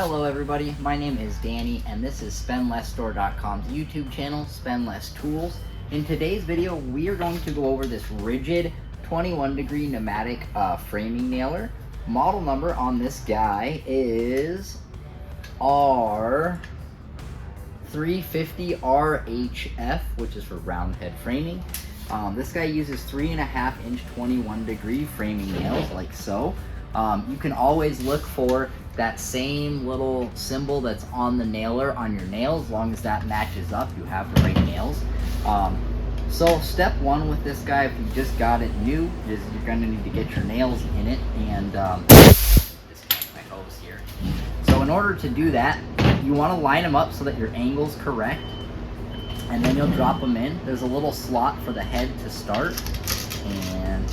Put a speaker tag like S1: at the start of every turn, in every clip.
S1: Hello everybody, my name is Danny and this is SpendLessStore.com's YouTube channel, Spend Less Tools. In today's video, we are going to go over this Ridgid 21 degree pneumatic framing nailer. Model number on this guy is R350RHF, which is for round head framing. This guy uses 3.5 inch 21 degree framing nails like so. You can always look for that same little symbol that's on the nailer on your nails. As long as that matches up, you have the right nails. So step one with this guy, if you just got it new, is you're going to need to get your nails in it and disconnect my hose here. So in order to do that, you want to line them up so that your angle's correct, and then you'll drop them in. There's a little slot for the head to start, and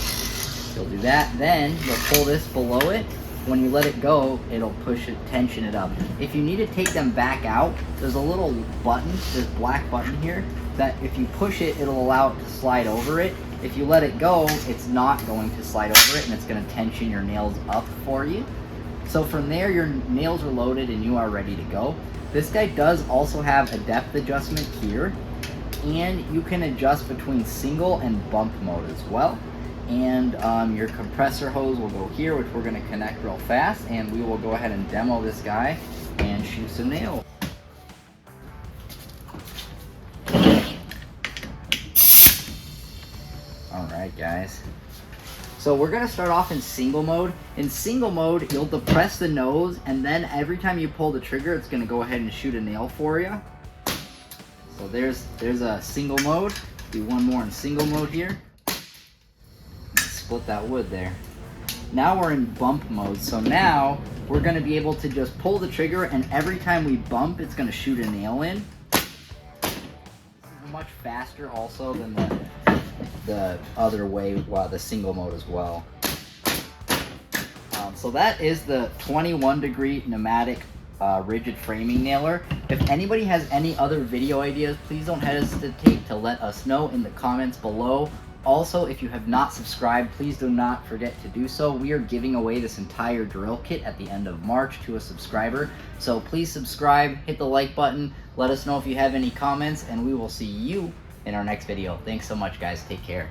S1: you'll do that. Then you'll pull this below it. When you let it go, it'll push it, tension it up. If you need to take them back out, there's a little button, this black button here, that if you push it, it'll allow it to slide over it. If you let it go, it's not going to slide over it, and it's going to tension your nails up for you. So from there, your nails are loaded and you are ready to go. This guy does also have a depth adjustment here, and you can adjust between single and bump mode as well. And your compressor hose will go here, which we're going to connect real fast, and we will go ahead and demo this guy and shoot some nails. Alright guys, so we're going to start off in single mode. In single mode, you'll depress the nose, and then every time you pull the trigger, it's going to go ahead and shoot a nail for you. So there's a single mode. Do one more in single mode here. Split that wood there. Now we're in bump mode. So now we're going to be able to just pull the trigger, and every time we bump, it's going to shoot a nail in. This is much faster also than the other way, the single mode as well. So that is the 21 degree pneumatic Ridgid framing nailer. If anybody has any other video ideas, please don't hesitate to let us know in the comments below. Also, if you have not subscribed, please do not forget to do so. We are giving away this entire drill kit at the end of March to a subscriber. So please subscribe, hit the like button, let us know if you have any comments, and we will see you in our next video. Thanks so much, guys. Take care.